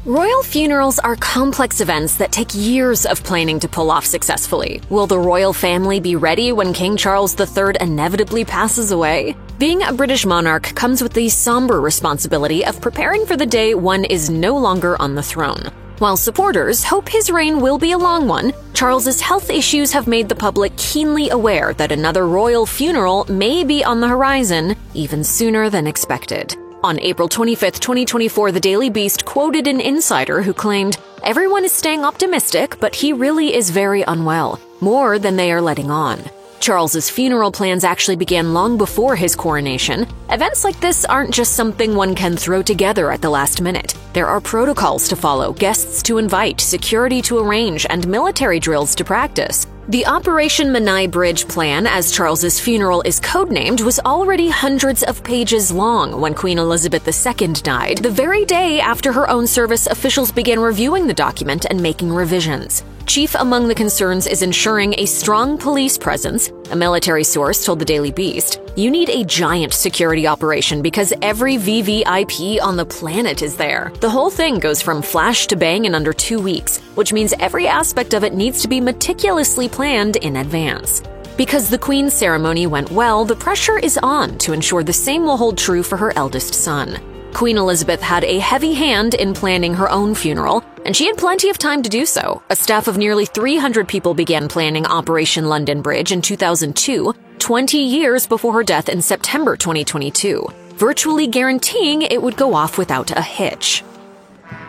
Royal funerals are complex events that take years of planning to pull off successfully. Will the royal family be ready when King Charles III inevitably passes away? Being a British monarch comes with the somber responsibility of preparing for the day one is no longer on the throne. While supporters hope his reign will be a long one, Charles's health issues have made the public keenly aware that another royal funeral may be on the horizon even sooner than expected. On April 25, 2024, the Daily Beast quoted an insider who claimed, "Everyone is staying optimistic, but he really is very unwell, more than they are letting on." Charles's funeral plans actually began long before his coronation. Events like this aren't just something one can throw together at the last minute. There are protocols to follow, guests to invite, security to arrange, and military drills to practice. The Operation Menai Bridge plan, as Charles's funeral is codenamed, was already hundreds of pages long when Queen Elizabeth II died. The very day after her own service, officials began reviewing the document and making revisions. Chief among the concerns is ensuring a strong police presence. A military source told the Daily Beast, "You need a giant security operation because every VVIP on the planet is there. The whole thing goes from flash to bang in under 2 weeks, which means every aspect of it needs to be meticulously planned in advance." Because the Queen's ceremony went well, the pressure is on to ensure the same will hold true for her eldest son. Queen Elizabeth had a heavy hand in planning her own funeral, and she had plenty of time to do so. A staff of nearly 300 people began planning Operation London Bridge in 2002, 20 years before her death in September 2022, virtually guaranteeing it would go off without a hitch.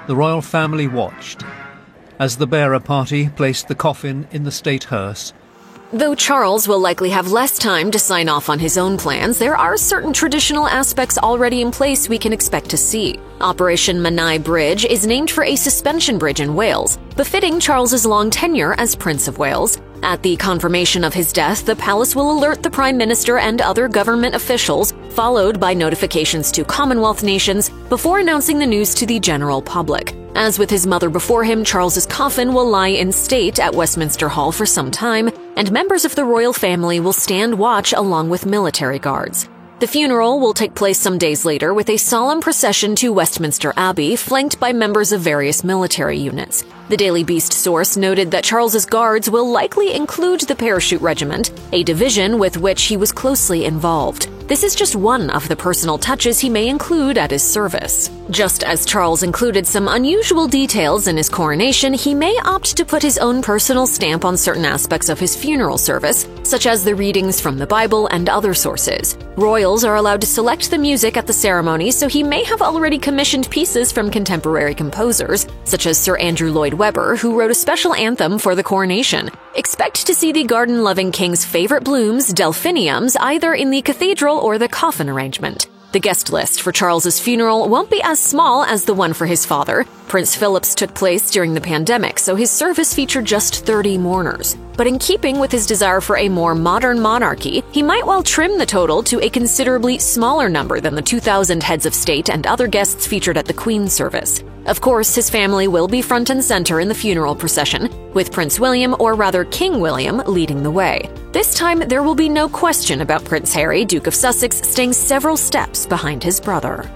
The royal family watched as the bearer party placed the coffin in the state hearse. Though Charles will likely have less time to sign off on his own plans, there are certain traditional aspects already in place we can expect to see. Operation Menai Bridge is named for a suspension bridge in Wales, befitting Charles's long tenure as Prince of Wales. At the confirmation of his death, the palace will alert the Prime Minister and other government officials, followed by notifications to Commonwealth nations before announcing the news to the general public. As with his mother before him, Charles's coffin will lie in state at Westminster Hall for some time, and members of the royal family will stand watch along with military guards. The funeral will take place some days later with a solemn procession to Westminster Abbey, flanked by members of various military units. The Daily Beast source noted that Charles's guards will likely include the Parachute Regiment, a division with which he was closely involved. This is just one of the personal touches he may include at his service. Just as Charles included some unusual details in his coronation, he may opt to put his own personal stamp on certain aspects of his funeral service, such as the readings from the Bible and other sources. Royals are allowed to select the music at the ceremony, so he may have already commissioned pieces from contemporary composers, such as Sir Andrew Lloyd Webber, who wrote a special anthem for the coronation. Expect to see the garden-loving king's favorite blooms, delphiniums, either in the cathedral or the coffin arrangement. The guest list for Charles's funeral won't be as small as the one for his father. Prince Philip's took place during the pandemic, so his service featured just 30 mourners. But in keeping with his desire for a more modern monarchy, he might well trim the total to a considerably smaller number than the 2,000 heads of state and other guests featured at the Queen's service. Of course, his family will be front and center in the funeral procession, with Prince William, or rather King William, leading the way. This time, there will be no question about Prince Harry, Duke of Sussex, staying several steps behind his brother.